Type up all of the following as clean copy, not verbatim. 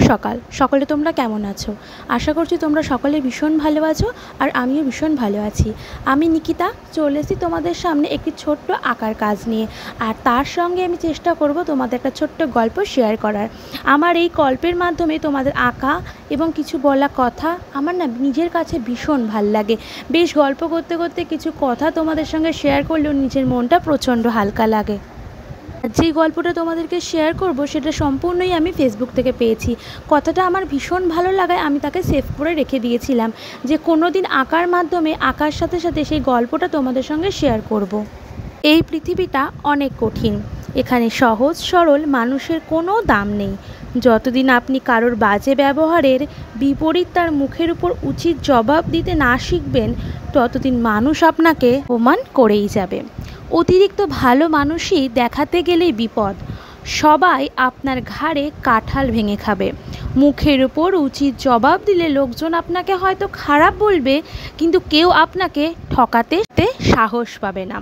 সকাল সকলে তোমরা কেমন আছো? আশা করছি তোমরা সকলে ভীষণ ভালো আছো আর আমিও ভীষণ ভালো আছি। আমি নিকিতা চলে এসেছি তোমাদের সামনে একটি ছোট্ট আঁকার কাজ নিয়ে, আর তার সঙ্গে আমি চেষ্টা করব তোমাদের একটা ছোট্ট গল্প শেয়ার করার। আমার এই গল্পের মাধ্যমে তোমাদের আঁকা এবং কিছু বলা কথা আমার না নিজের কাছে ভীষণ ভাল লাগে। বেশ গল্প করতে করতে কিছু কথা তোমাদের সঙ্গে শেয়ার করলেও নিজের মনটা প্রচণ্ড হালকা লাগে। যে গল্পটা তোমাদেরকে শেয়ার করব সেটা সম্পূর্ণই আমি ফেসবুক থেকে পেয়েছি। কথাটা আমার ভীষণ ভালো লাগায় আমি তাকে সেভ করে রেখে দিয়েছিলাম যে কোনো দিন আঁকার মাধ্যমে আঁকার সাথে সাথে সেই গল্পটা তোমাদের সঙ্গে শেয়ার করব। এই পৃথিবীটা অনেক কঠিন, এখানে সহজ সরল মানুষের কোনো দাম নেই। যতদিন আপনি কারোর বাজে ব্যবহারের বিপরীত তার মুখের উপর উচিত জবাব দিতে না শিখবেন, ততদিন মানুষ আপনাকে অপমান করেই যাবে। অতিরিক্ত ভালো মানুষই দেখাতে গেলেই বিপদ। সবাই আপনার ঘাড়ে কাঁঠাল ভেঙে খাবে। মুখের উপর উচিত জবাব দিলে লোকজন আপনাকে হয়তো খারাপ বলবে, কিন্তু কেউ আপনাকে ঠকাতে সাহস পাবে না।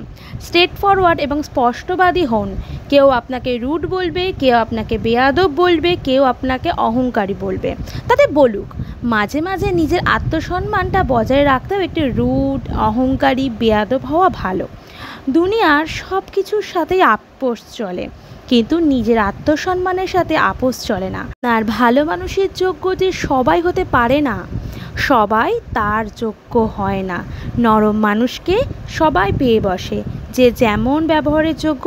স্ট্রেট ফরওয়ার্ড এবং স্পষ্টবাদী হন। কেউ আপনাকে রুড বলবে, কেউ আপনাকে বেয়াদব বলবে, কেউ আপনাকে অহংকারী বলবে। তাতে বলুক, মাঝে মাঝে নিজের আত্মসম্মানটা বজায় রাখতেও একটু রুড, অহংকারী, বেয়াদব হওয়া ভালো। দুনিয়ার সব কিছুর সাথেই আপোষ চলে, কিন্তু নিজের আত্মসম্মানের সাথে আপোষ চলে না। আর ভালো মানুষের যোগ্য যে সবাই হতে পারে না, সবাই তার যোগ্য হয় না। নরম মানুষকে সবাই পেয়ে বসে, যে যেমন ব্যবহারের যোগ্য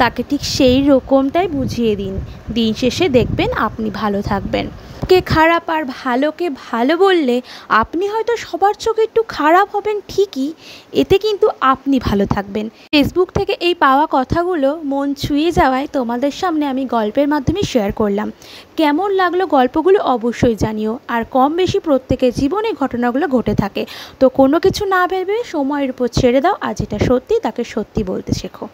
তাকে ঠিক সেই রকমটাই বুঝিয়ে দিন। দিন শেষে দেখবেন আপনি ভালো থাকবেন। কে খারাপ আর ভালোকে ভালো বললে আপনি হয়তো সবার চোখে একটু খারাপ হবেন ঠিকই, এতে কিন্তু আপনি ভালো থাকবেন। ফেসবুক থেকে এই পাওয়া কথাগুলো মন ছুঁয়ে যাওয়ায় তোমাদের সামনে আমি গল্পের মাধ্যমে শেয়ার করলাম। কেমন লাগলো গল্পগুলো অবশ্যই জানিও। আর কম বেশি প্রত্যেকের জীবনে ঘটনাগুলো ঘটে থাকে, তো কোনো কিছু না ভেবে সময়ের উপর ছেড়ে দাও, আর যেটা সত্যি তাকে সত্যি বলতে শেখো।